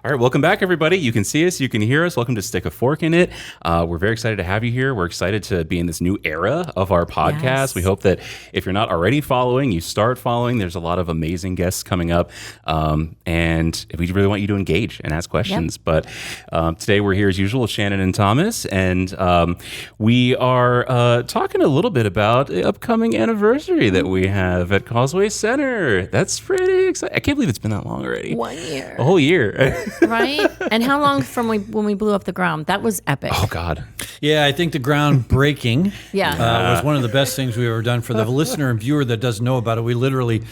All right, welcome back, everybody. You can see us, you can hear us. Welcome to Stick a Fork in It. We're very excited to have you here. We're excited to be in this new era of our podcast. Yes. We hope that if you're not already following, you start following. There's a lot of amazing guests coming up, and we really want you to engage and ask questions. Yep. But today we're here as usual with Shannon and Thomas, and we are talking a little bit about the upcoming anniversary that we have at Causeway Center. That's pretty exciting. I can't believe it's been that long already. 1 year. A whole year. Right? And how long from when we blew up the ground? That was epic. Oh, God. Yeah, I think the groundbreaking yeah. Was one of the best things we've ever done. For the listener and viewer that doesn't know about it, we literally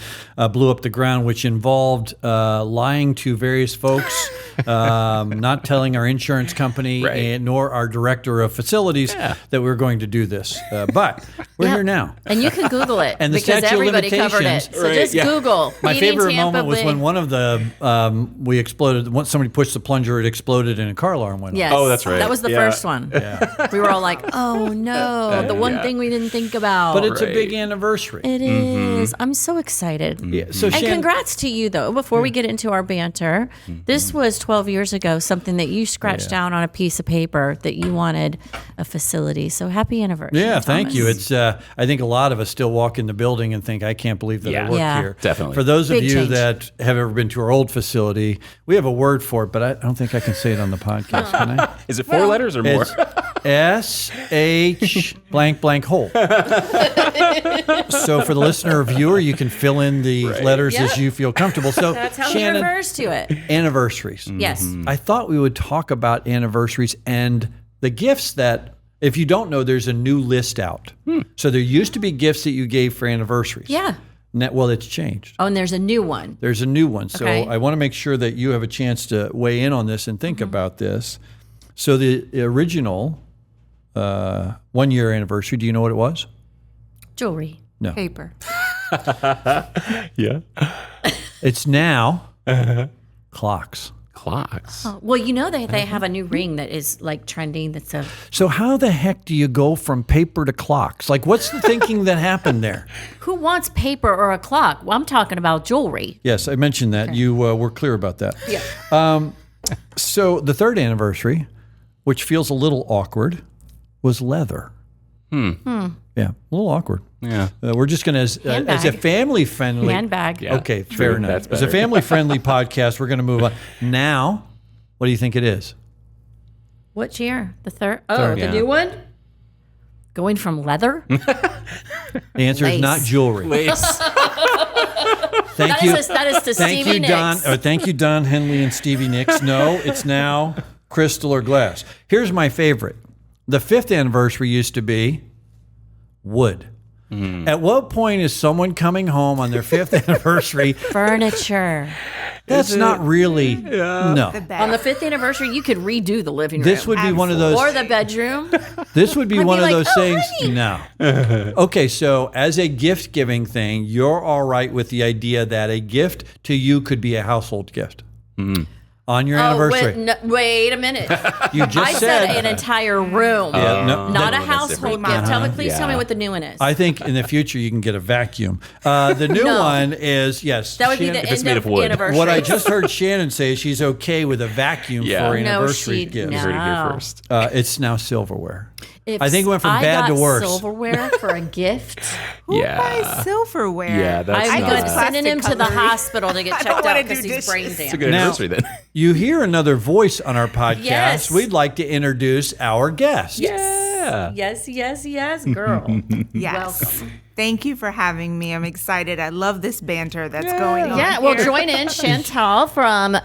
blew up the ground, which involved lying to various folks, not telling our insurance company nor our director of facilities that we were going to do this. But we're here now. And you can Google it and the because statute everybody of limitations, covered it. So just Google. My favorite Tampa moment was Bay. when one of the, we exploded, once somebody pushed the plunger, it exploded and a car alarm went off. Yes. Oh, that's right. That was the first one. Yeah. We were all like, oh no, the one thing we didn't think about. But it's a big anniversary. It is. I'm so excited. Yeah. So and congrats to you, though, before we get into our banter. This was 12 years ago, something that you scratched down on a piece of paper that you wanted a facility. So happy anniversary. Yeah, Thomas. thank you. It's I think a lot of us still walk in the building and think, I can't believe that I work here. Definitely. For those of Big you change. that have ever been to our old facility, we have a word for it, but I don't think I can say it on the podcast, can I? Is it four letters or more? It's S-H blank blank hole. So for the listener or viewer, you can fill in the letters as you feel comfortable. So That's how Shannon, he refers to it. anniversaries. Yes. I thought we would talk about anniversaries and the gifts that, if you don't know, there's a new list out. So there used to be gifts that you gave for anniversaries. Yeah. Well, it's changed. Oh, and there's a new one. There's a new one. So Okay. I want to make sure that you have a chance to weigh in on this and think about this. So the original 1 year anniversary, do you know what it was? Jewelry. No. Paper. Yeah. It's now clocks. Clocks. Oh, well, you know they have a new ring that is like trending. That's a So how the heck do you go from paper to clocks? Like, what's the thinking that happened there? who wants paper or a clock? Well, I'm talking about jewelry. Yes, I mentioned that. You were clear about that. Yeah. So the third anniversary, which feels a little awkward, was leather. Yeah, a little awkward. Yeah. We're just going to, as a Handbag. family-friendly... Handbag. Yeah. Okay, True. fair enough. That's As a better. family-friendly podcast, we're going to move on. Now, what do you think it is? What year? The third? Oh, Third. the Yeah. new one? Going from leather? The answer is not Lace. jewelry. Lace. Thank you. That is to Thank Stevie you, Don. Nicks. Thank you, Don Henley and Stevie Nicks. No, it's now crystal or glass. Here's my favorite. The fifth anniversary used to be wood. At what point is someone coming home on their fifth anniversary? Furniture. That's not really. No. The bed. On the 5th anniversary, you could redo the living room. This would be one of those. or the bedroom. This would be I'd one be of like, those "Oh, things. honey." No. Okay, so as a gift giving thing, you're all right with the idea that a gift to you could be a household gift on your anniversary. Wait a minute. You just I said. said an entire room, Yeah, no, not that- a household gift. Please tell me what the new one is. I think in the future you can get a vacuum. The new No. one is yes. that would be Shannon- the it's end made of of wood. anniversary. What I just heard Shannon say is she's okay with a vacuum Yeah. for No, anniversary she- gifts. You heard it here No. first. It's now silverware. If I think it went from I bad got to worse. silverware for a gift. Who Yeah. buys silverware? Yeah, that's I'm not good. bad. Sending him to the cutlery. hospital to get I checked don't out wanna because do he's brain dishes. It's a damaged. good Now- anniversary then. You hear another voice on our podcast. Yes. We'd like to introduce our guest. Yeah. Yes, girl. Yes. Welcome. Thank you for having me. I'm excited. I love this banter that's going on. Yeah, well, here. join in Chantel from,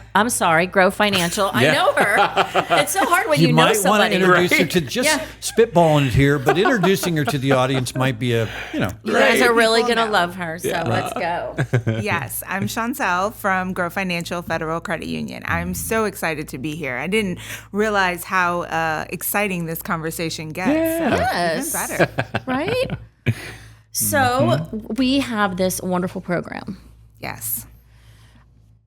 Grow Financial. I Yeah. know her. It's so hard when you, You know might want to somebody. introduce her Right. to just Yeah. spitballing it here, but introducing her to the audience might be a, You guys are really People going to know. love her, so let's go. Yes, I'm Chantel from Grow Financial Federal Credit Union. I'm so excited to be here. I didn't realize how exciting this conversation gets. Yeah. Yes. Even better. Right? So we have this wonderful program. Yes.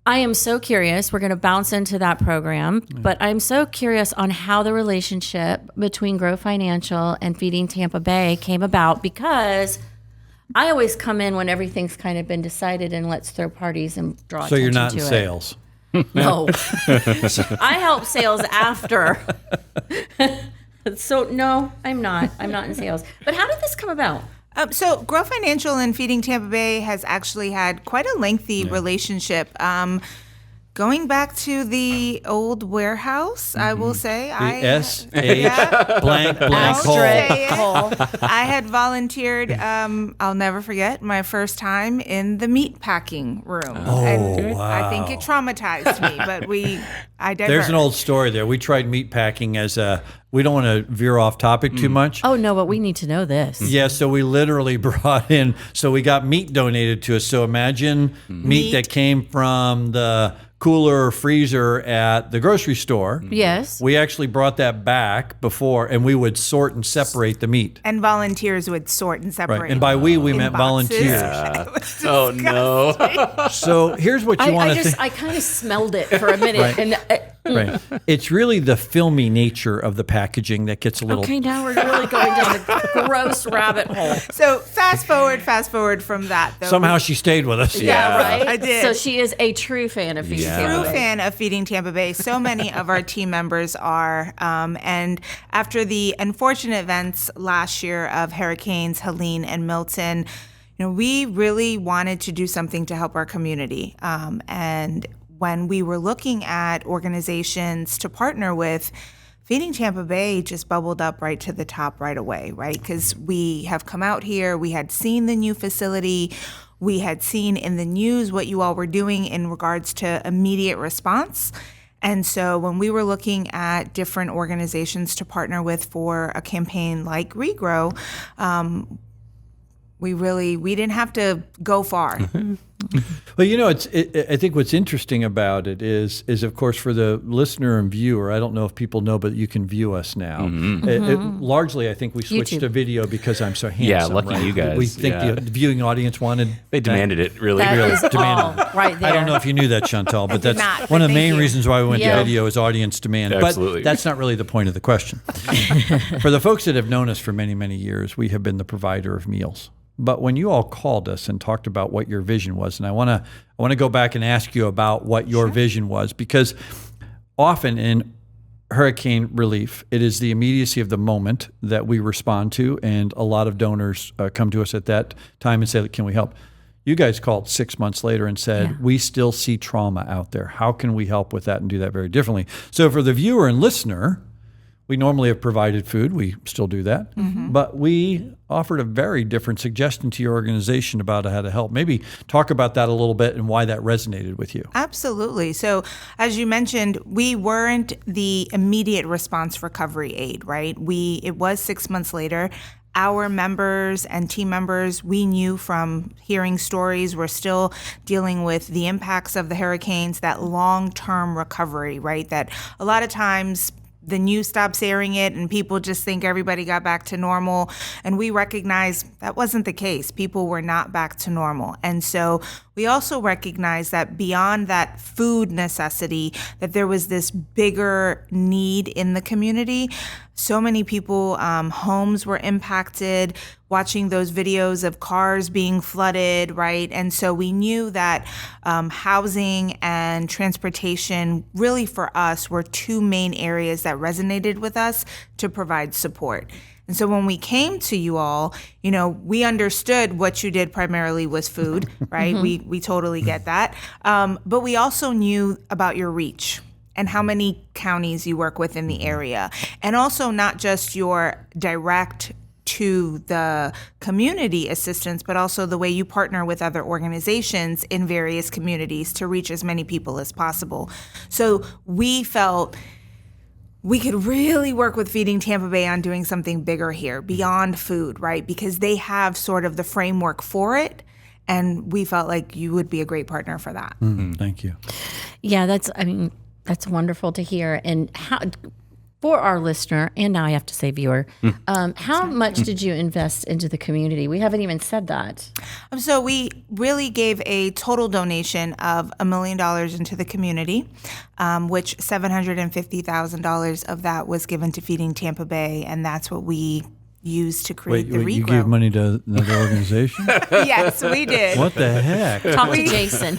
I am so curious. We're going to bounce into that program, but I'm so curious on how the relationship between Grow Financial and Feeding Tampa Bay came about, because I always come in when everything's kind of been decided and let's throw parties and draw So you're attention not in to it. sales. No. I help sales after. So no, I'm not. I'm not in sales. But how did this come about? So Grow Financial and Feeding Tampa Bay has actually had quite a lengthy relationship. Going back to the old warehouse, I will say, blank hole. I had volunteered. I'll never forget my first time in the meat packing room. And I think it traumatized me, but I diverged. There's an old story there. We tried meat packing as we don't want to veer off topic too much. Oh, no, but we need to know this. Yeah, so we literally brought in, so we got meat donated to us. So imagine meat that came from the cooler or freezer at the grocery store. Yes. We actually brought that back before, and we would sort and separate the meat. And volunteers would sort and separate. Right. And by we meant boxes. volunteers. Oh, no. So here's what you want to think. I kind of smelled it for a minute. Right. And Right. It's really the filmy nature of the packaging that gets a little... Okay, now we're really going down the gross rabbit hole. So fast forward from that, though. Somehow she stayed with us. Yeah, right? I did. So she is a true fan of Feeding Tampa Bay. Fan of Feeding Tampa Bay. So many of our team members are. And after the unfortunate events last year of Hurricanes Helene and Milton, we really wanted to do something to help our community. And when we were looking at organizations to partner with, Feeding Tampa Bay just bubbled up right to the top right away, right? Because we have come out here, we had seen the new facility, we had seen in the news what you all were doing in regards to immediate response. And so when we were looking at different organizations to partner with for a campaign like Regrow, we didn't have to go far. Well, I think what's interesting about it is of course for the listener and viewer, I don't know if people know, but you can view us now. Largely, I think we switched YouTube. to video because I'm so handsome. Yeah, lucky right? you guys. We think the viewing audience wanted. They demanded it, really. That is demanded. all right there. I don't know if you knew that, Chantel, but did that's not, one but of the thank main you. reasons why we went Yeah. to video is audience demand. Absolutely. But that's not really the point of the question. For the folks that have known us for many, many years, we have been the provider of meals. But when you all called us and talked about what your vision was, and I want to go back and ask you about what your vision was, because often in hurricane relief, it is the immediacy of the moment that we respond to, and a lot of donors come to us at that time and say, "Can we help?" You guys called 6 months later and said, "We still see trauma out there. How can we help with that and do that very differently?" So for the viewer and listener, we normally have provided food. We still do that. But we offered a very different suggestion to your organization about how to help. Maybe talk about that a little bit and why that resonated with you. Absolutely. So as you mentioned, we weren't the immediate response recovery aid, right? It was 6 months later. Our members and team members, we knew from hearing stories, we're still dealing with the impacts of the hurricanes, that long-term recovery, right? That a lot of times the news stops airing it and people just think everybody got back to normal. And we recognize that wasn't the case. People were not back to normal. And so we also recognize that beyond that food necessity, that there was this bigger need in the community. So many people, homes were impacted, watching those videos of cars being flooded, right? And so we knew that housing and transportation really for us were two main areas that resonated with us to provide support. And so when we came to you all, we understood what you did primarily was food, right? We totally get that. But we also knew about your reach and how many counties you work with in the area. And also not just your direct to the community assistance, but also the way you partner with other organizations in various communities to reach as many people as possible. So we felt we could really work with Feeding Tampa Bay on doing something bigger here beyond food, right? Because they have sort of the framework for it. And we felt like you would be a great partner for that. Thank you. Yeah, that's wonderful to hear. And how, for our listener, and now I have to say viewer, how much did you invest into the community? We haven't even said that. So we really gave a total donation of $1 million into the community, which $750,000 of that was given to Feeding Tampa Bay, and that's what we used to create the you regrow. gave money to another organization? Yes, we did. What the heck? Talk to Jason.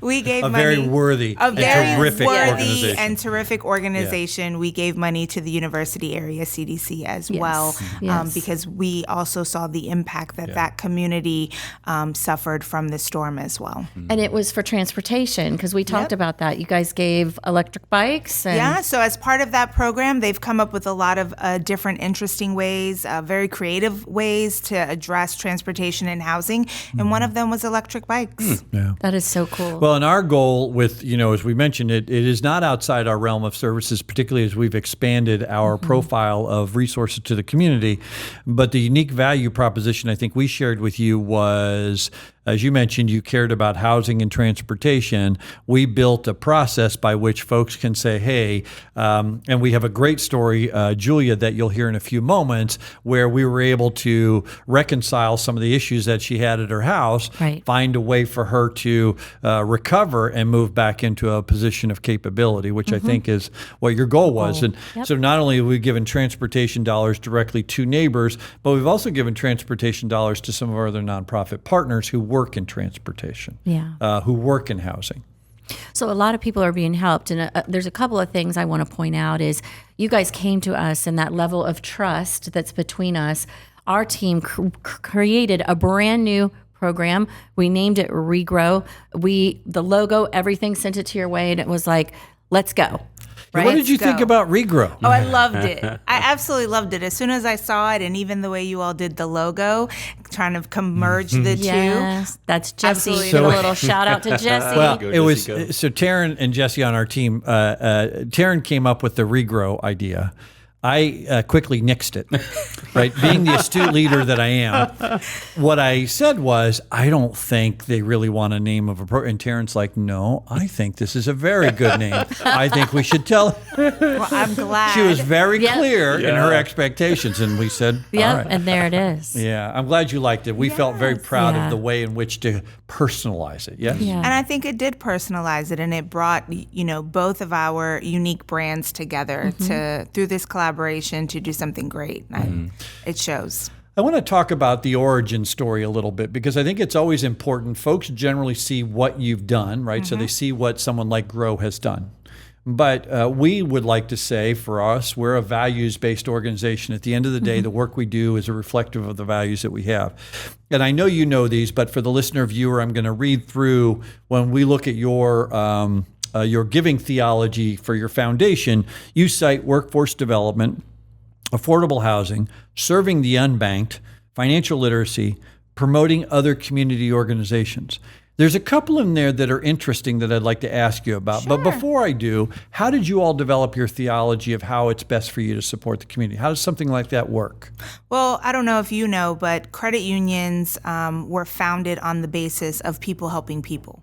We gave A money. very worthy A and very terrific worthy organization. and terrific organization. We gave money to the university area CDC as Yes. well, Yes. because we also saw the impact that community suffered from the storm as well. And it was for transportation because we talked about that. You guys gave electric bikes. And Yeah, so as part of that program, they've come up with a lot of different interesting ways, very creative ways to address transportation and housing. And one of them was electric bikes. Yeah. That is so cool. Well, and our goal with, as we mentioned, it is not outside our realm of services, particularly as we've expanded our profile of resources to the community. But the unique value proposition I think we shared with you was, as you mentioned, you cared about housing and transportation. We built a process by which folks can say, hey, and we have a great story, Julia, that you'll hear in a few moments, where we were able to reconcile some of the issues that she had at her house, Right. find a way for her to recover and move back into a position of capability, which I think is what your goal was. And so not only have we given transportation dollars directly to neighbors, but we've also given transportation dollars to some of our other nonprofit partners who work in transportation, who work in housing. So a lot of people are being helped, and there's a couple of things I want to point out is you guys came to us, and that level of trust that's between us. Our team created a brand new program. We named it Regrow. The logo, everything, sent it to your way, and it was like, let's go. Right? What did you Let's think go. about Regrow? Oh, I loved it. I absolutely loved it. As soon as I saw it, and even the way you all did the logo, trying to merge the two. Yes, that's Jesse. Absolutely. Give a little shout out to Jesse. Well, Go, it was Jesse, go. so Taryn and Jesse on our team. Taryn came up with the Regrow idea. I quickly nixed it, right? Being the astute leader that I am, what I said was, I don't think they really want a name of a program. And Taryn's like, no, I think this is a very good name. I think we should tell. Well, I'm glad. She was very Yep. clear in her Yeah. expectations, and we said, Yep, all right. and there it is. Yeah, I'm glad you liked it. We felt very proud Yeah. of the way in which to personalize it. Yes? Yeah. And I think it did personalize it, and it brought both of our unique brands together to through this collaboration to do something great. It shows. I want to talk about the origin story a little bit because I think it's always important. Folks generally see what you've done, right? So they see what someone like Grow has done. But we would like to say for us, we're a values-based organization. At the end of the day, the work we do is a reflective of the values that we have. And I know you know these, but for the listener viewer, I'm going to read through when we look at your giving theology for your foundation. You cite workforce development, affordable housing, serving the unbanked, financial literacy, promoting other community organizations. There's a couple in there that are interesting that I'd like to ask you about. But before I do, how did you all develop your theology of how it's best for you to support the community? How does something like that work? Well, I don't know if you know, but credit unions were founded on the basis of people helping people.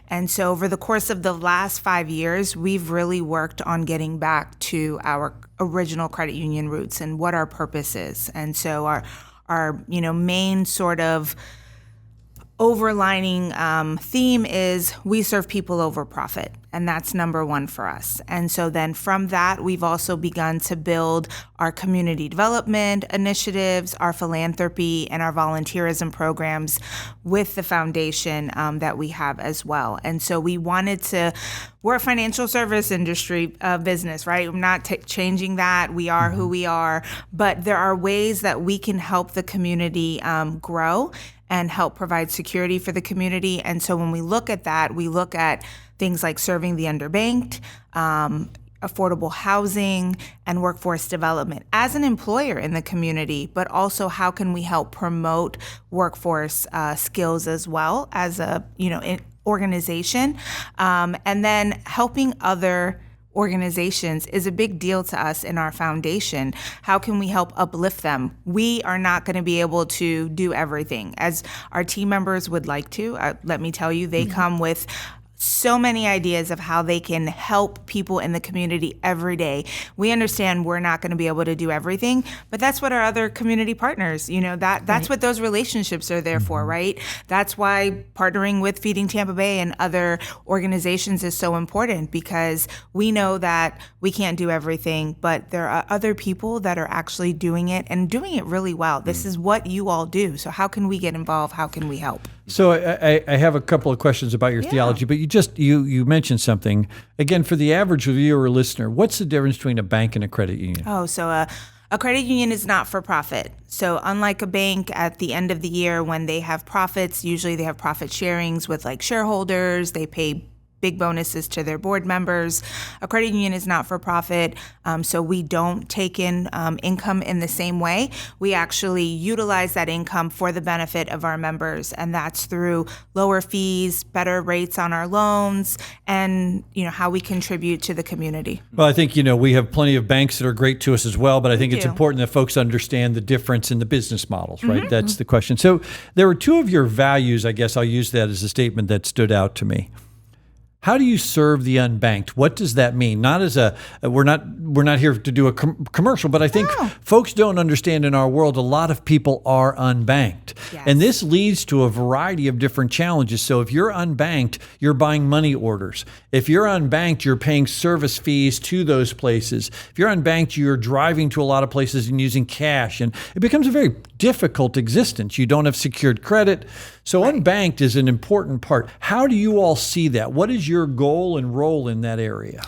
And so over the course of the last 5 years, we've really worked on getting back to our original credit union roots and what our purpose is. And so our main sort of overlining theme is we serve people over profit. And that's number one for us. And so then from that, we've also begun to build our community development initiatives, our philanthropy, and our volunteerism programs with the foundation that we have as well. And so we wanted to, we're a financial service industry business, right? I'm not changing that. We are who we are. But there are ways that we can help the community grow and help provide security for the community. And so when we look at that, we look at things like serving the underbanked, affordable housing, and workforce development as an employer in the community, but also how can we help promote workforce skills as well as a organization, and then helping other organizations is a big deal to us in our foundation. How can we help uplift them? We are not going to be able to do everything as our team members would like to. Let me tell you, they come with so many ideas of how they can help people in the community every day. We understand we're not going to be able to do everything, but that's what our other community partners, that's what those relationships are there for, right? That's why partnering with Feeding Tampa Bay and other organizations is so important, because we know that we can't do everything, but there are other people that are actually doing it and doing it really well. This is what you all do. So how can we get involved? How can we help? So I have a couple of questions about your theology, but you mentioned something. Again, for the average viewer or listener, what's the difference between a bank and a credit union? A credit union is not for profit. So unlike a bank, at the end of the year when they have profits, usually they have profit sharings with like shareholders, they pay big bonuses to their board members. A credit union is not for profit, so we don't take in income in the same way. We actually utilize that income for the benefit of our members, and that's through lower fees, better rates on our loans, and how we contribute to the community. Well, I think we have plenty of banks that are great to us as well, but I think it's important that folks understand the difference in the business models, right? That's the question. So there were two of your values, I guess I'll use that as a statement that stood out to me. How do you serve the unbanked? What does that mean? Not as we're not here to do a commercial, but I think folks don't understand in our world a lot of people are unbanked. Yes. And this leads to a variety of different challenges. So if you're unbanked, you're buying money orders. If you're unbanked, you're paying service fees to those places. If you're unbanked, you're driving to a lot of places and using cash. And it becomes a very difficult existence. You don't have secured credit. So unbanked is an important part. How do you all see that? What is your goal and role in that area?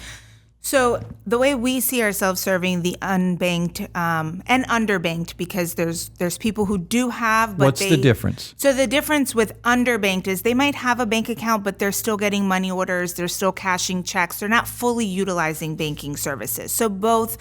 So the way we see ourselves serving the unbanked and underbanked, because there's people who do have, but what's the difference? So the difference with underbanked is they might have a bank account, but they're still getting money orders, they're still cashing checks, they're not fully utilizing banking services. So both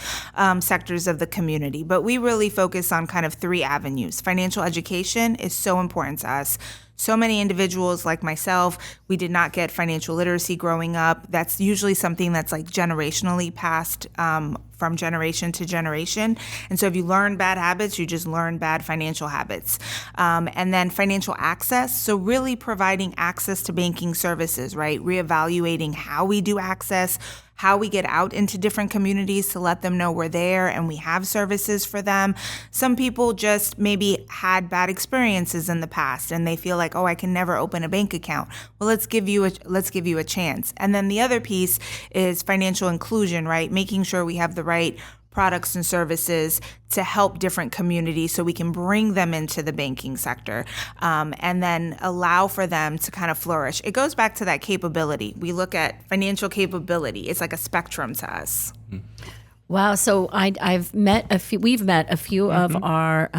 sectors of the community, but we really focus on kind of three avenues. Financial education is so important to us. So many individuals like myself, we did not get financial literacy growing up. That's usually something that's like generationally passed from generation to generation. And so if you learn bad habits, you just learn bad financial habits. And then financial access. So really providing access to banking services, right? Reevaluating how we do access, how we get out into different communities to let them know we're there and we have services for them. Some people just maybe had bad experiences in the past and they feel like, oh, I can never open a bank account. Well, let's give you a chance. And then the other piece is financial inclusion, right? Making sure we have the right products and services to help different communities so we can bring them into the banking sector and then allow for them to kind of flourish. It goes back to that capability. We look at financial capability. It's like a spectrum to us. Wow. So we've met a few of our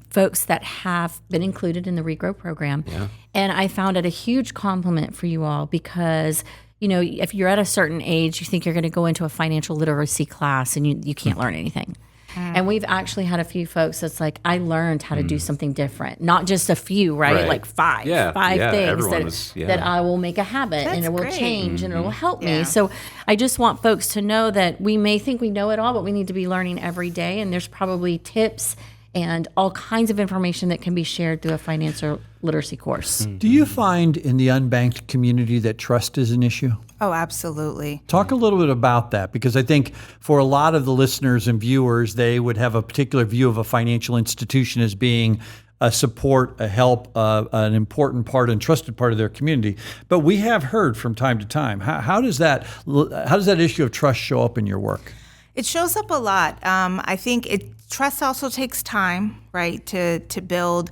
folks that have been included in the Regrow program. Yeah. And I found it a huge compliment for you all because if you're at a certain age, you think you're going to go into a financial literacy class and you can't learn anything. And we've actually had a few folks that's like, I learned how to do something different. Not just a few, right? Like five things that I will make a habit and it will change and it will help me. So I just want folks to know that we may think we know it all, but we need to be learning every day. And there's probably tips and all kinds of information that can be shared through a financial literacy course. Do you find in the unbanked community that trust is an issue? Oh, absolutely. Talk a little bit about that, because I think for a lot of the listeners and viewers, they would have a particular view of a financial institution as being a support, a help, an important part and trusted part of their community. But we have heard from time to time. How does that issue of trust show up in your work? It shows up a lot. I think trust also takes time, right, to build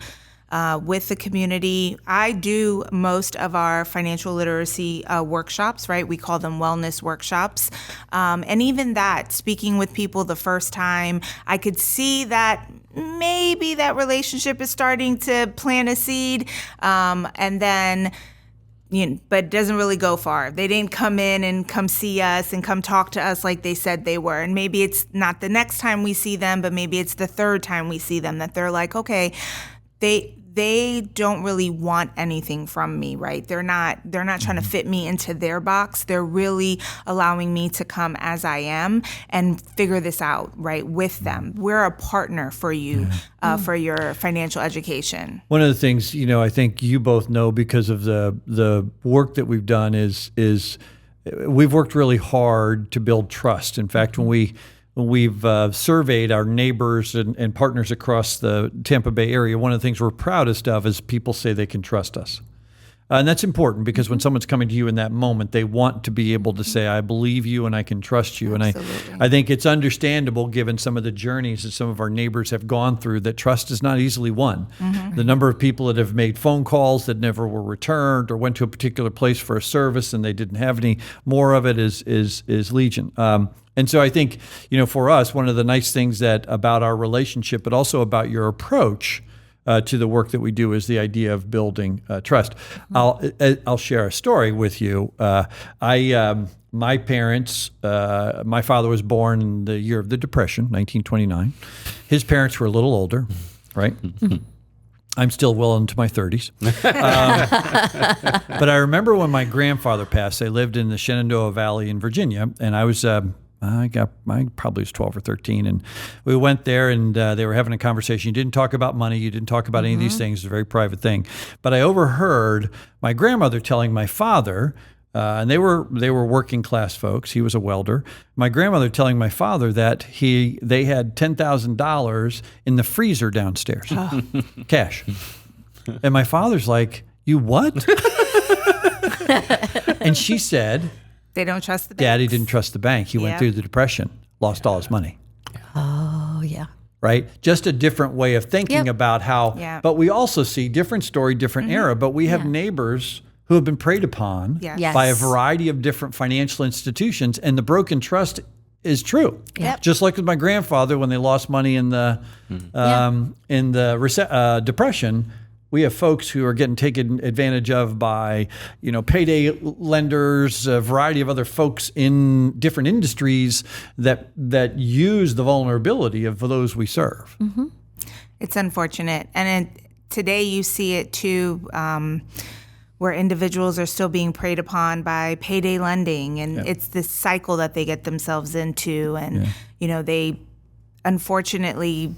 with the community. I do most of our financial literacy workshops, right? We call them wellness workshops. And even that, speaking with people the first time, I could see that maybe that relationship is starting to plant a seed. And then but it doesn't really go far. They didn't come in and come see us and come talk to us like they said they were. And maybe it's not the next time we see them, but maybe it's the third time we see them that they're like, okay, they they don't really want anything from me, right? They're not trying to fit me into their box. They're really allowing me to come as I am and figure this out, right, with them. We're a partner for you, for your financial education. One of the things, I think you both know because of the work that we've done is we've worked really hard to build trust. In fact, when we've surveyed our neighbors and partners across the Tampa Bay area, one of the things we're proudest of is people say they can trust us. And that's important because when someone's coming to you in that moment, they want to be able to say, I believe you and I can trust you. Absolutely. And I think it's understandable given some of the journeys that some of our neighbors have gone through that trust is not easily won. The number of people that have made phone calls that never were returned or went to a particular place for a service and they didn't have any more of it is legion. And so I think, for us, one of the nice things that about our relationship, but also about your approach to the work that we do is the idea of building trust. I'll share a story with you. My parents, my father was born in the year of the Depression, 1929. His parents were a little older, right? I'm still well into my 30s. But I remember when my grandfather passed. I lived in the Shenandoah Valley in Virginia, and I probably was 12 or 13, and we went there, and they were having a conversation. You didn't talk about money. You didn't talk about any of these things. It's a very private thing. But I overheard my grandmother telling my father, and they were working class folks. He was a welder. My grandmother telling my father that they had $10,000 in the freezer downstairs, cash. And my father's like, "You what?" And she said, They don't trust the banks. Daddy didn't trust the bank. He went through the Depression, lost all his money. Oh, yeah. Right? Just a different way of thinking about how, but we also see different story, different era, but we have neighbors who have been preyed upon by a variety of different financial institutions, and the broken trust is true. Just like with my grandfather when they lost money in the Depression. We have folks who are getting taken advantage of by, payday lenders, a variety of other folks in different industries that use the vulnerability of those we serve. It's unfortunate. And today you see it too, where individuals are still being preyed upon by payday lending. And it's this cycle that they get themselves into. And, they unfortunately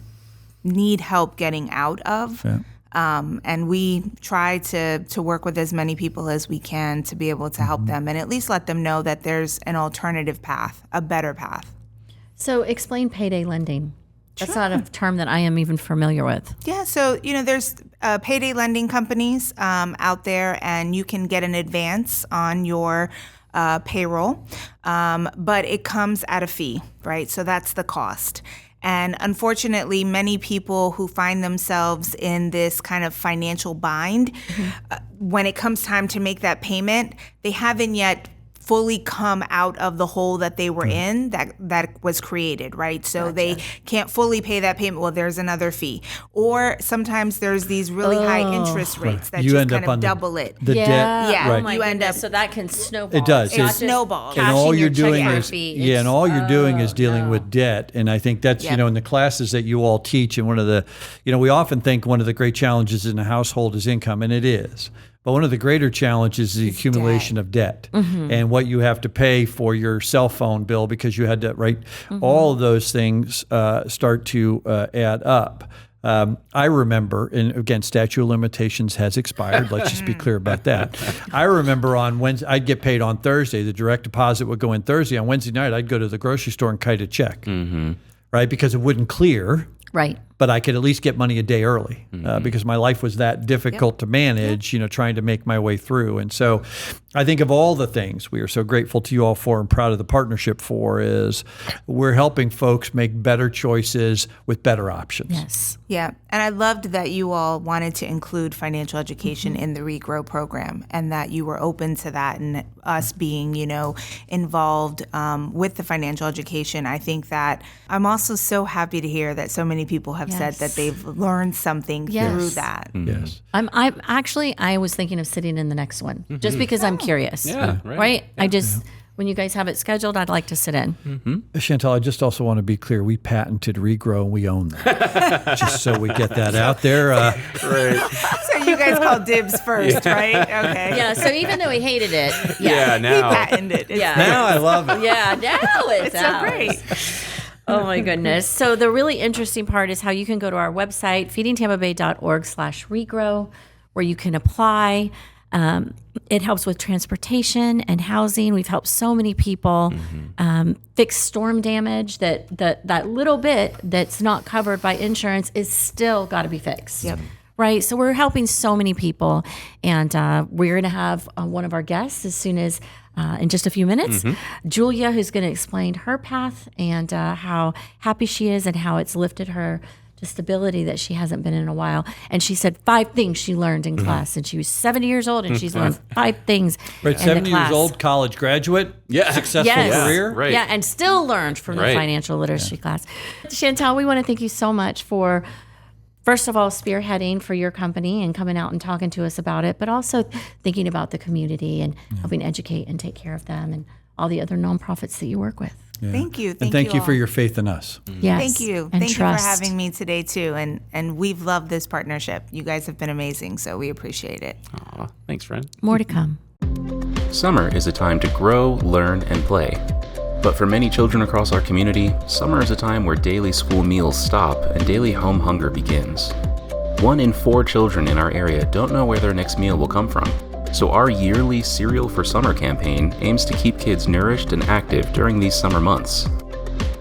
need help getting out of. And we try to work with as many people as we can to be able to help them and at least let them know that there's an alternative path, a better path. So explain payday lending. That's not a term that I am even familiar with. Yeah, so, there's payday lending companies out there, and you can get an advance on your payroll, but it comes at a fee, right? So that's the cost. And unfortunately, many people who find themselves in this kind of financial bind, when it comes time to make that payment, they haven't yet fully come out of the hole that they were in that was created, right? So they can't fully pay that payment. Well, there's another fee. Or sometimes there's these really high interest rates that You just end kind up of on double it. The debt. Yeah. Oh Right. my You end goodness. up- So that can snowball. It does. It's not It just snowballs. And cashing all your you're doing checking is fee. and all you're doing is dealing with debt. And I think that's in the classes that you all teach, and one of the we often think one of the great challenges in a household is income, and it is. But one of the greater challenges is the accumulation of debt and what you have to pay for your cell phone bill because you had to, right? All of those things start to add up. I remember, and again, statute of limitations has expired. Let's just be clear about that. I remember on Wednesday, I'd get paid on Thursday. The direct deposit would go in Thursday. On Wednesday night, I'd go to the grocery store and kite a check, right? Because it wouldn't clear. Right. But I could at least get money a day early because my life was that difficult to manage, trying to make my way through. And so I think of all the things we are so grateful to you all for and proud of the partnership for is we're helping folks make better choices with better options. Yes. Yeah. And I loved that you all wanted to include financial education in the Regrow program and that you were open to that and us being, involved with the financial education. I think that I'm also so happy to hear that so many people have said that they've learned something through that. Yes. I was thinking of sitting in the next one just because I'm curious. Yeah, right. I just when you guys have it scheduled, I'd like to sit in. Chantel, I just also want to be clear. We patented Regrow and we own that. Just so we get that out there. Right. So you guys called dibs first, right? Okay. Yeah, so even though he hated it, Yeah, He now. patented it. Yeah. Now I love it. yeah, now it's It's so ours. great. Oh my goodness. So the really interesting part is how you can go to our website, feedingtampabay.org/regrow, where you can apply. It helps with transportation and housing. We've helped so many people fix storm damage that little bit that's not covered by insurance is still got to be fixed. Yep. Right. So we're helping so many people. And we're going to have one of our guests as soon as in just a few minutes, Julia, who's going to explain her path and how happy she is and how it's lifted her to stability that she hasn't been in a while. And she said 5 things she learned in class. And she was 70 years old and she's learned 5 things Right, in 70 the years class. old, college graduate, successful Yes. career. Right. Yeah, and still learned from the Right. financial literacy class. Chantel, we want to thank you so much for, first of all, spearheading for your company and coming out and talking to us about it, but also thinking about the community and helping educate and take care of them and all the other nonprofits that you work with. Yeah. Thank you. And thank you all. for your faith in us. Yes. Thank you. And Thank trust. you for having me today too. And we've loved this partnership. You guys have been amazing, so we appreciate it. Aw, thanks, friend. More to come. Summer is a time to grow, learn, and play. But for many children across our community, summer is a time where daily school meals stop and daily home hunger begins. 1 in 4 children in our area don't know where their next meal will come from. So our yearly Cereal for Summer campaign aims to keep kids nourished and active during these summer months.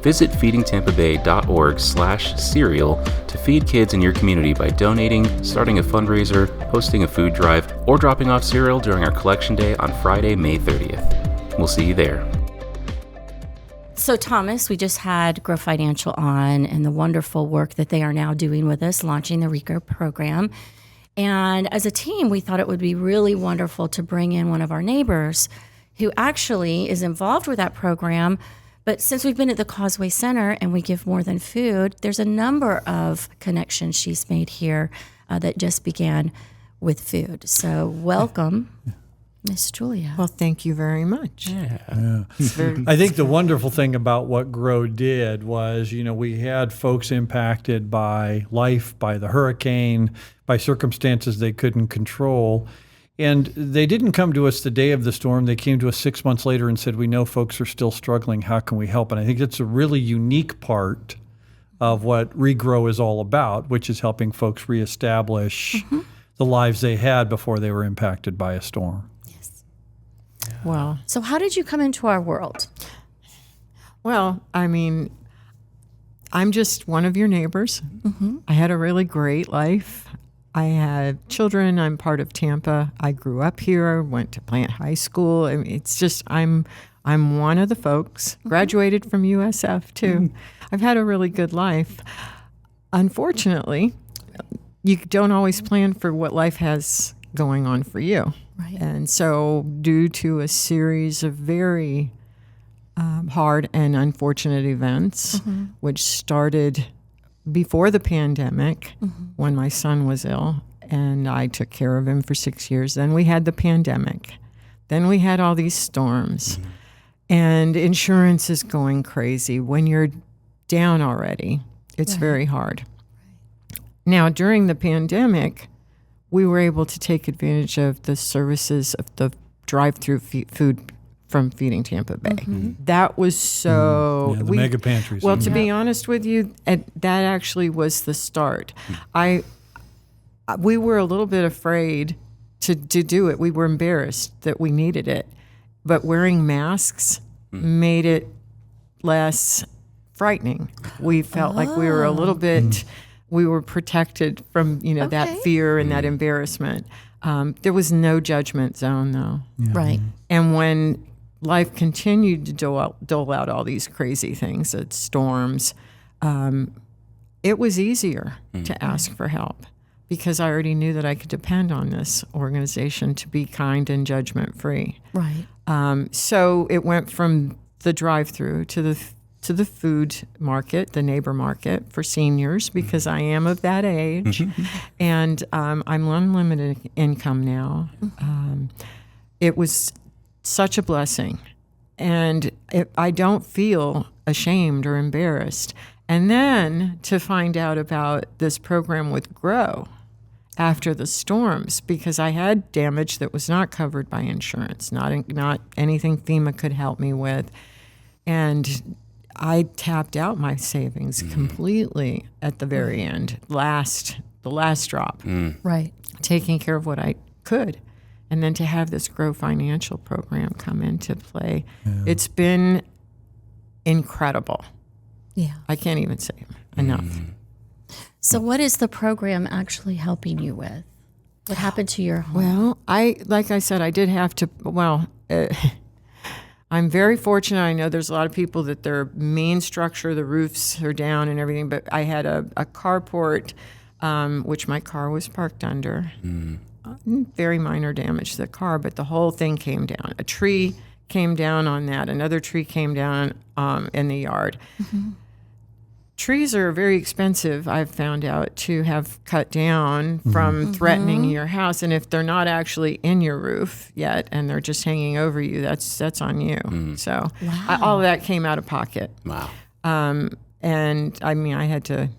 Visit feedingtampabay.org/cereal to feed kids in your community by donating, starting a fundraiser, hosting a food drive, or dropping off cereal during our collection day on Friday, May 30th. We'll see you there. So, Thomas, we just had Grow Financial on and the wonderful work that they are now doing with us, launching the RICO program. And as a team, we thought it would be really wonderful to bring in one of our neighbors who actually is involved with that program. But since we've been at the Causeway Center and we give more than food, there's a number of connections she's made here that just began with food. So welcome, Miss Julia. Well, thank you very much. I think the wonderful thing about what Grow did was, we had folks impacted by life, by the hurricane, by circumstances they couldn't control. And they didn't come to us the day of the storm. They came to us 6 months later and said, we know folks are still struggling. How can we help? And I think that's a really unique part of what Regrow is all about, which is helping folks reestablish the lives they had before they were impacted by a storm. Well, So how did you come into our world? I mean, I'm just one of your neighbors. I had a really great life. I had children. I'm part of Tampa. I grew up here, went to Plant High School. I mean, it's just I'm one of the folks, graduated from USF too. I've had a really good life. Unfortunately, you don't always plan for what life has going on for you. Right. And so due to a series of very hard and unfortunate events, which started before the pandemic when my son was ill and I took care of him for 6 years. Then we had the pandemic. Then we had all these storms. And insurance is going crazy. When you're down already, it's very hard. Now, during the pandemic, we were able to take advantage of the services of the drive-through food from Feeding Tampa Bay. That was so... the mega pantries. Well, to be honest with you, that actually was the start. We were a little bit afraid to do it. We were embarrassed that we needed it. But wearing masks made it less frightening. We felt like we were a little bit... We were protected from, that fear and that embarrassment. There was no judgment zone, though. Right. And when life continued to dole out all these crazy things, storms, it was easier to ask for help because I already knew that I could depend on this organization to be kind and judgment-free. Right. So it went from the drive-through to the food market, the neighbor market for seniors, because I am of that age, and I'm on limited income now. It was such a blessing, I don't feel ashamed or embarrassed. And then to find out about this program with Grow after the storms, because I had damage that was not covered by insurance, not anything FEMA could help me with. And I tapped out my savings completely at the very end, the last drop, Right. taking care of what I could. And then to have this Grow Financial program come into play, it's been incredible. Yeah. I can't even say enough. So what is the program actually helping you with? What happened to your home? Well, like I said, I did have to, I'm very fortunate. I know there's a lot of people that their main structure, the roofs are down and everything, but I had a carport, which my car was parked under. Very minor damage to the car, but the whole thing came down. A tree came down on that. Another tree came down in the yard. Trees are very expensive, I've found out, to have cut down from threatening your house. And if they're not actually in your roof yet and they're just hanging over you, that's on you. So all of that came out of pocket. Wow. And I mean, I had to,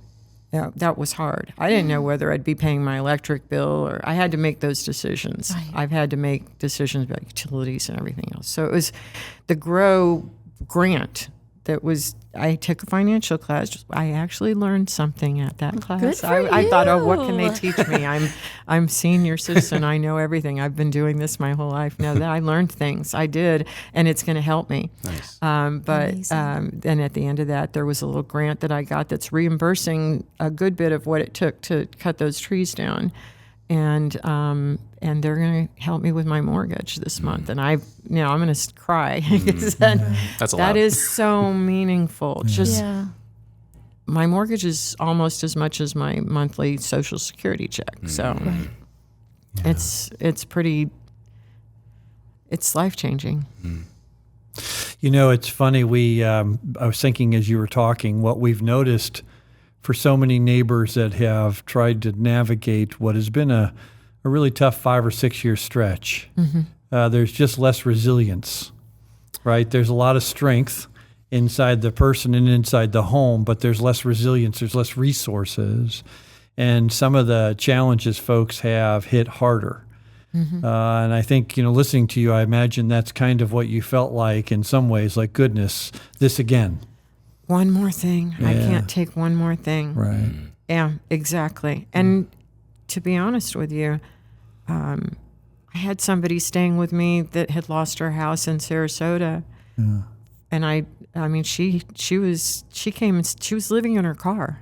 that was hard. I didn't know whether I'd be paying my electric bill, or I had to make those decisions. Right. I've had to make decisions about utilities and everything else. So it was the Grow grant that was, I took a financial class. I actually learned something at that class. Good for I thought, oh, what can they you. teach me? I'm senior citizen. I know everything. I've been doing this my whole life. No, that I learned things. I did, and it's going to help me. Nice. Then at the end of that, there was a little grant that I got that's reimbursing a good bit of what it took to cut those trees down. And they're going to help me with my mortgage this month. And I'm going to cry because That's a lot. that is so meaningful. Just Yeah. my mortgage is almost as much as my monthly Social Security check. So it's pretty. It's life-changing. You know, it's funny. I was thinking as you were talking, what we've noticed for so many neighbors that have tried to navigate what has been a really tough 5 or 6 year stretch. There's just less resilience, right? There's a lot of strength inside the person and inside the home, but there's less resilience, there's less resources. And some of the challenges folks have hit harder. And I think, listening to you, I imagine that's kind of what you felt like in some ways, like, goodness, this again. One more thing. I Yeah. can't take one more thing. Right. Yeah, exactly. And to be honest with you, I had somebody staying with me that had lost her house in Sarasota. And I mean, she came and she was living in her car.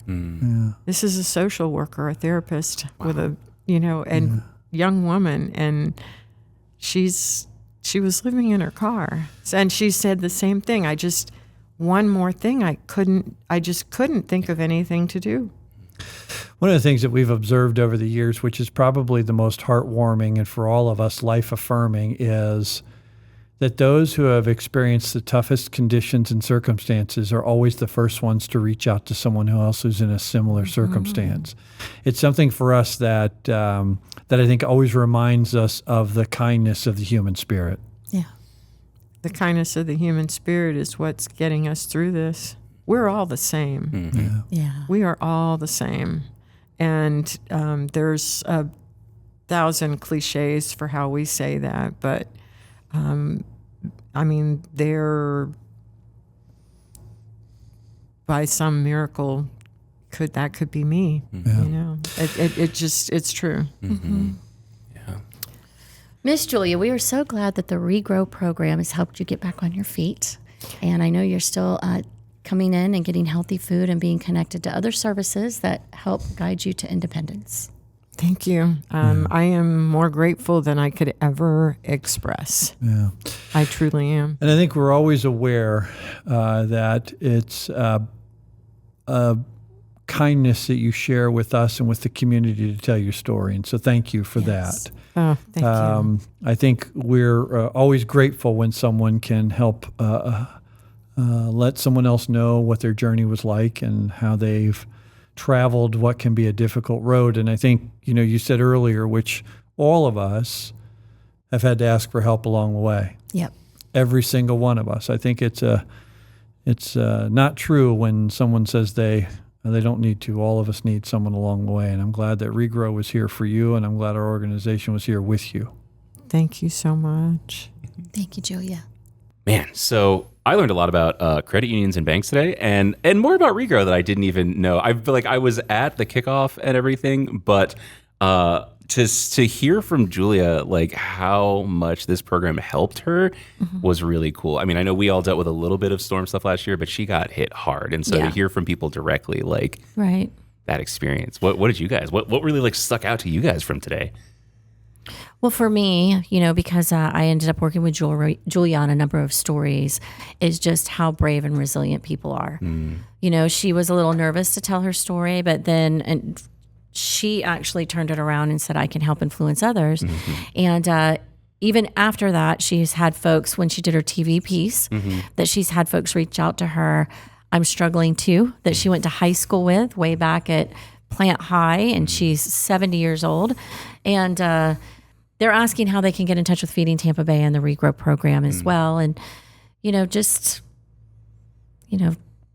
This is a social worker, a therapist with a, young woman. And she was living in her car. And she said the same thing. One more thing, I just couldn't think of anything to do. One of the things that we've observed over the years, which is probably the most heartwarming and for all of us life affirming, is that those who have experienced the toughest conditions and circumstances are always the first ones to reach out to someone else who's in a similar circumstance. It's something for us that I think always reminds us of the kindness of the human spirit. Yeah. The kindness of the human spirit is what's getting us through this. We're all the same. Yeah. We are all the same. And there's 1,000 cliches for how we say that, but I mean, they're, by some miracle, that could be me. It's true. Miss Julia, we are so glad that the Regrow program has helped you get back on your feet. And I know you're still coming in and getting healthy food and being connected to other services that help guide you to independence. Thank you. I am more grateful than I could ever express. Yeah. I truly am. And I think we're always aware that it's a kindness that you share with us and with the community to tell your story. And so thank you for that. Oh, thank you. I think we're always grateful when someone can help let someone else know what their journey was like and how they've traveled what can be a difficult road. And I think, you said earlier, which all of us have had to ask for help along the way. Yep. every single one of us. I think it's not true when someone says they don't need to. All of us need someone along the way, and I'm glad that Regrow was here for you, and I'm glad our organization was here with you. Thank you so much. Thank you, Julia. Man, so I learned a lot about credit unions and banks today, and more about Regrow that I didn't even know. I feel like I was at the kickoff and everything, but to hear from Julia like how much this program helped her was really cool. I mean, I know we all dealt with a little bit of storm stuff last year, but she got hit hard, and so to hear from people directly like that experience, what did you guys? What really like stuck out to you guys from today? Well, for me, because I ended up working with Julia on a number of stories, is just how brave and resilient people are. She was a little nervous to tell her story, but then she actually turned it around and said, I can help influence others. And even after that, she's had folks, when she did her TV piece, that she's had folks reach out to her. I'm struggling too, that she went to high school with way back at Plant High, and she's 70 years old. And they're asking how they can get in touch with Feeding Tampa Bay and the Regrow program as well. And,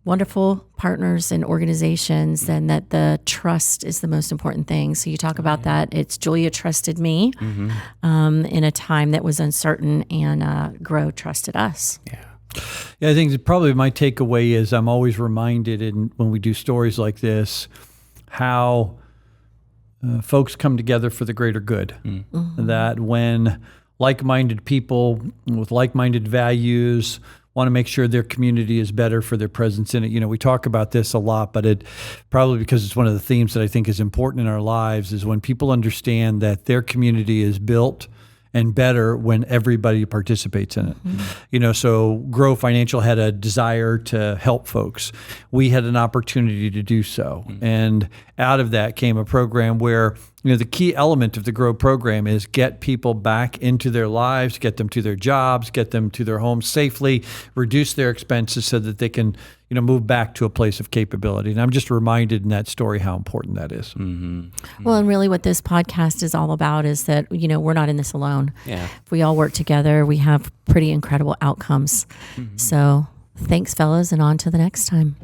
wonderful partners and organizations, and that the trust is the most important thing. So you talk about that. It's Julia trusted me in a time that was uncertain, and Grow trusted us. Yeah, I think that probably my takeaway is I'm always reminded when we do stories like this, how folks come together for the greater good. That when like-minded people with like-minded values want to make sure their community is better for their presence in it. We talk about this a lot, but it probably because it's one of the themes that I think is important in our lives is when people understand that their community is built and better when everybody participates in it. So Grow Financial had a desire to help folks. We had an opportunity to do so. And out of that came a program where, the key element of the Grow program is get people back into their lives, get them to their jobs, get them to their homes safely, reduce their expenses so that they can, move back to a place of capability. And I'm just reminded in that story how important that is. Well, and really what this podcast is all about is that, we're not in this alone. Yeah. If we all work together, we have pretty incredible outcomes. So thanks, fellas, and on to the next time.